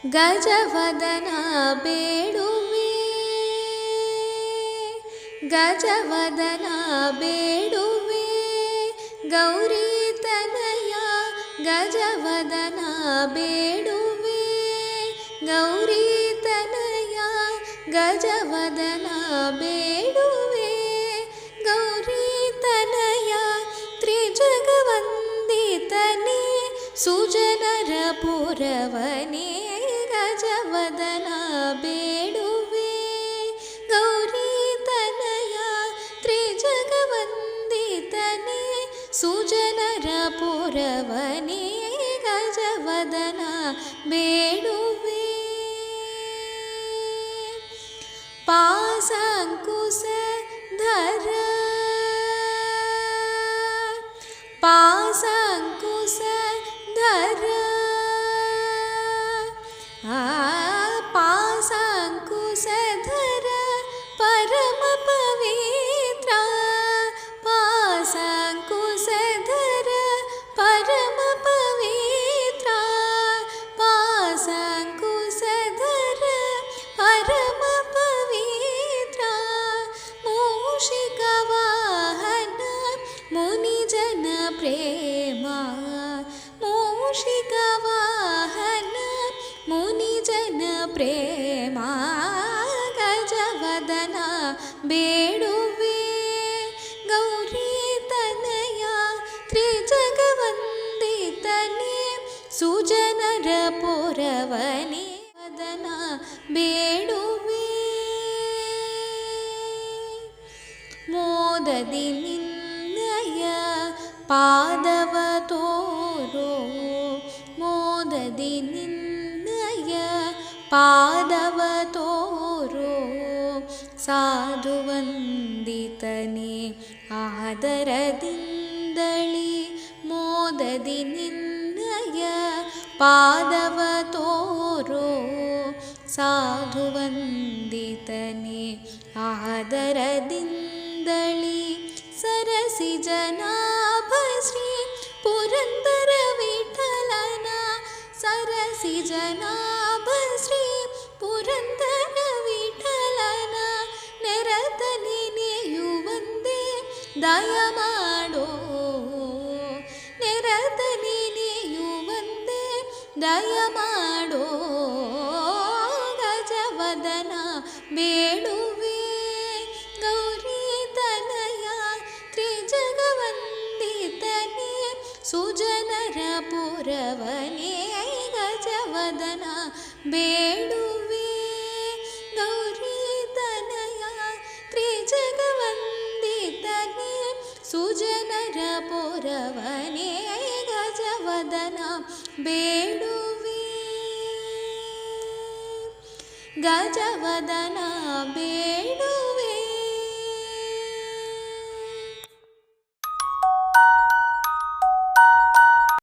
ಗಜವದನ ಬೇಡುವೆ, ಗಜವದನ ಬೇಡುವೆ, ಗೌರಿ ತನಯ ಗಜವದನ ಬೇಡುವೆ, ಗೌರಿ ತನಯ ಗಜವದನ ಬೇಡುವೆ, ಗೌರಿ ತನಯ ತ್ರಿಜಗವಂದಿತನೇ ಸುಜನರ ಪುರವನೇ, ಗಜವದನ ಬೇಡುವೆ, ಗೌರಿ ತನಯ ತ್ರಿಜಗವಂದಿತನೇ ಸುಜನರ ಪುರವನೇ, ಗಜವದನ ಬೇಡುವೆ. ಪಾಸಾಂಕುಶಧರ ಪಾಸಾಂಕುಶಧರ ಪಾಸಾಂಕುಶಧರ ಪರಮ ಪವಿತ್ರ, ಪಾಸಾಂಕುಶಧರ ಪರಮ ಪವಿತ್ರ, ಪಾಸಾಂಕುಶಧರ ಪರಮ ಪವಿತ್ರ, ಮೂಷಿಕ ವಾಹನ ಮುನಿಜನ ಪ್ರೇಮ, ಮೂಷಿಕ ವಾಹನ ಮುನಿಜನ ಪ್ರೇಮ, ಗಜವದನ ಬೇಡುವೆ, ಗೌರಿ ತನಯ ತ್ರಿಜಗವಂದಿತನೇ ಸುಜನರ ಪುರವನೇ, ವದನ ಬೇಡುವೆ. ಮೋದದಿ ನಿನ್ನಯ ಪಾದವ ತೋರೋ, ಮೋದದಿ ನಿನ್ನಯ ಪಾದವ ತೋರೋ, ಸಾಧುವಂದಿತನೇ ಆದರದಿಂದಳಿ, ಮೋದದಿ ನಿನ್ನಯ ಪಾದವ ತೋರೋ, ಸಾಧುವಂದಿತನೇ ಆದರದಿಂದಳಿ, ಸರಸಿ ಜನಾಭ ಶ್ರೀ ಪುರಂದರ ವಿಠಲನ, ಸರಸಿ ಜನಾಭ ಶ್ರೀ ಪುರಂದರ ವಿಠಲನ, ನೆರತ ನೆನೆಯುವಂತೆ ದಯ ಮಾಡೋ, ನೆರತ ನೆನೆಯುವಂತೆ ದಯ ಮಾಡೋ, ಗಜವದನ ಬೇಡುವೆ, ಗೌರಿ ತನಯ ತ್ರಿಜಗವಂದಿತನೇ ಸುಜನರ ಪುರವನೇ, ಗಜವದನ ಬೇಡುವೆ, ಗೌರಿ ತನಯ ತ್ರಿಜಗವಂದಿತನೇ ಸುಜನರ ಪುರವನೇ, ಗಜವದನ ಬೇಡುವೆ, ಗಜವದನ ಬೇಡುವೆ.